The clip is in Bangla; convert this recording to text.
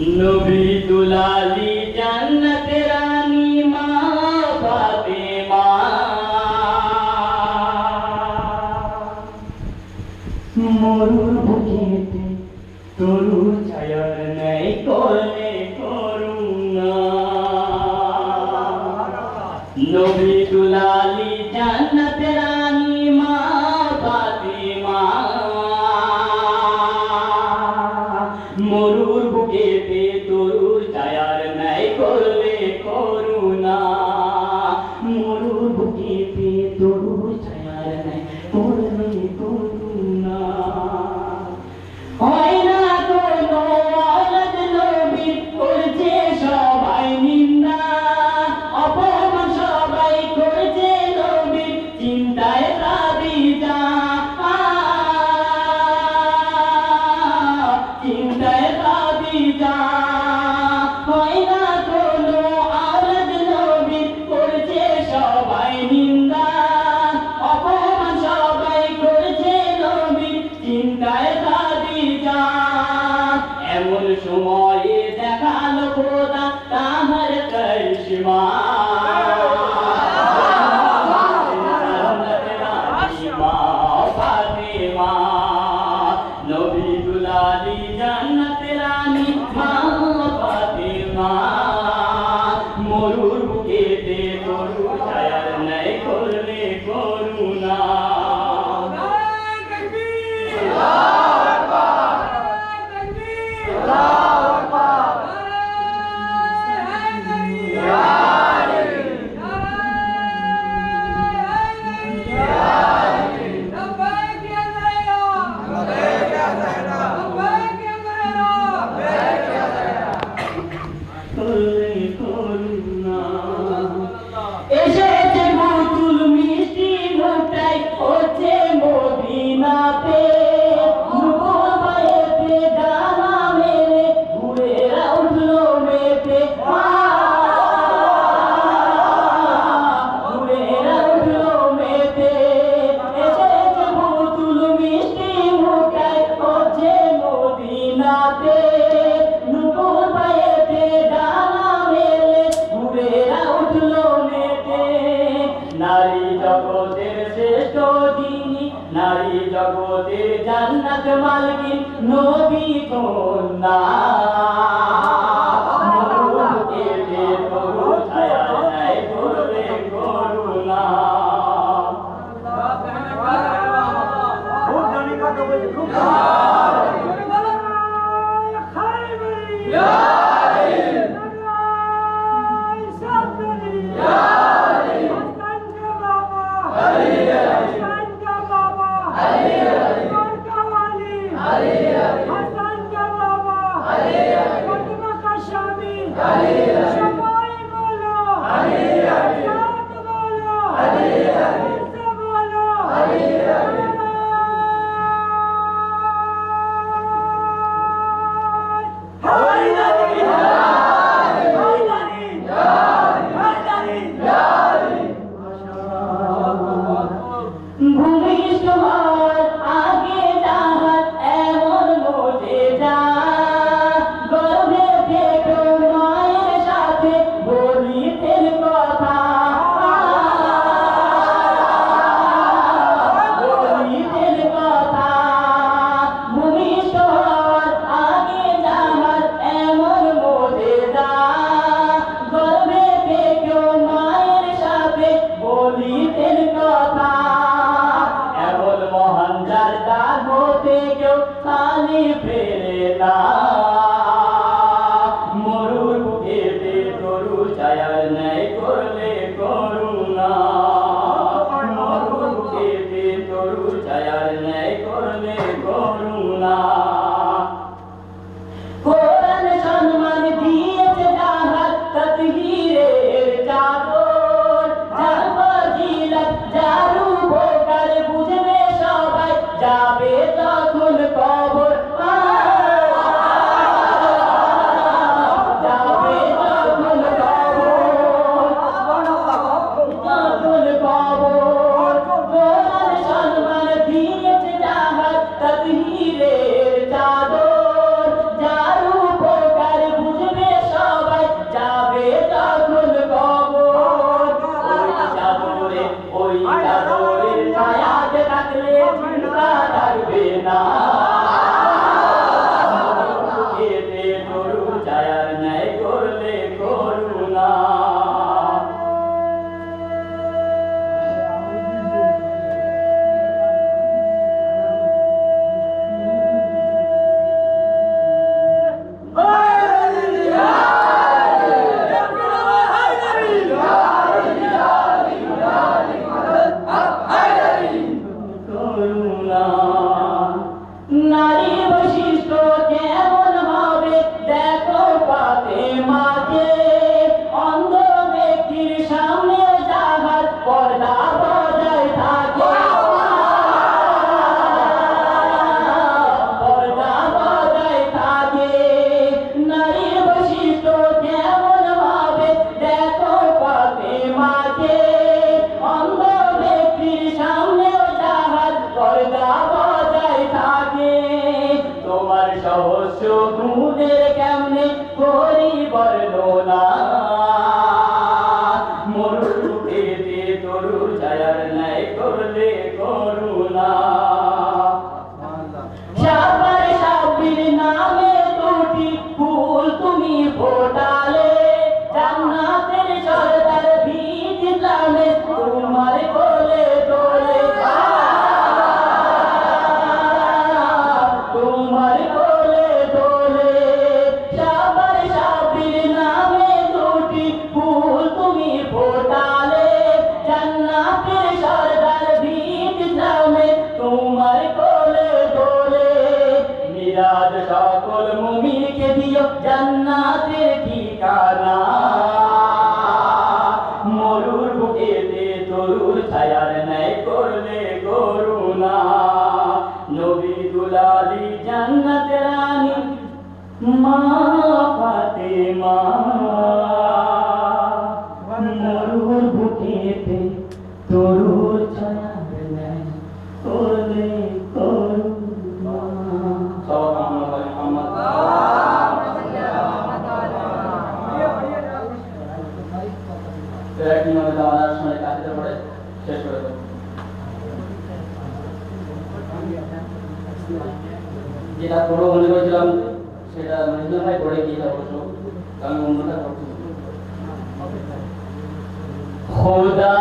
नबी दुलाली जन्नत रानी माँ फातिमा মরুর বুকেতে তরু ছায়ার নাই করলে করুণা নবী দুলালি জান্নাত রানী মা ফাতিমা মরুর বুকেতে তরুর ছায়ার নাই করলে করুণা মরুর বুকেতে তরুর ছায়ার নাই করলে করুণা হয় না কোনো আলাদ নবীর করছে সবাই নিন্দা অপমান সবাই করছে নবীর চিন্তায় কাঁদিতা চিন্তায় কাঁদিতা হয় না কোনো আলাদ নবীর করছে সবাই নিন্দা অপমান সবাই করছে নবীর চিন্তায় এমন সময়ে দেখালো খোদা তাহার করিশ্মা ফাতিমা নবী দুলালি জান্নাত রানী মা ফাতিমা মরুর বুকেতে তরু ছায়ার নাই করলে করুণা এসেছে বুতুল মিষ্টি মুখটাই হচ্ছে মদিনাতে রূপবায়েতে ডানা মেলে ঘুরে উঠলো মেতে ঘুরে উঠলো মেতে এসেছে বুতুল মিষ্টি মুখটাই হচ্ছে মদিনাতে রূপবায়েতে ডানা মেলে ঘুরে উঠলো মেতে নারী জগতের শ্রেষ্ঠ যিনি নারী জগতের জান্নাত মালকিন নবী কন্যা মরুকেতে তরু ছায়া নাই করলে করুণা মরুর বুকেতে তরু ছায়ার নাই করলে করুণা মরুর বুকেতে তরু ছায়ার নাই করলে করুণা কোরআন সম্মান দিয়েছে যাহার তাকদীরের চাদর যার ফজিলত যার উপকার বুঝবে সবাই যাবে তখন কবর সহস্র গুণের কেমনে করি বর্ণনা মরুর বুকেতে তরুর ছায়ার ন্যায় করলে করুণা সাবার সাবির নামে দুটি ফুল তুমি ফোটালে জান্নাতের সরদার বীজ ইসলামে তোমার কোলে তোলে তোমার কোলে তোলে সাবার সাবির নামে দুটি ফুল তুমি ফোটালে জান্নাতের সরদার বীজ ইসলামে তোমার কোলে তোলে মিরাজ সকল মুমিনকে দিও জান্নাতের ঠিকানা মরুর বুকেতে তরুর ছায়ার ন্যায় করলে করুণা নবী দুলালি জান্নাতের রানী মা ফাতেমা মরুর বুকেতে তরুর ছায়ার ন্যায় করলে করুণা যেটা পড়ো মনে করেছিলাম সেটা মহিলা ভাই পড়ে গিয়ে অবশ্য আমি অন্যটা করছি খোদা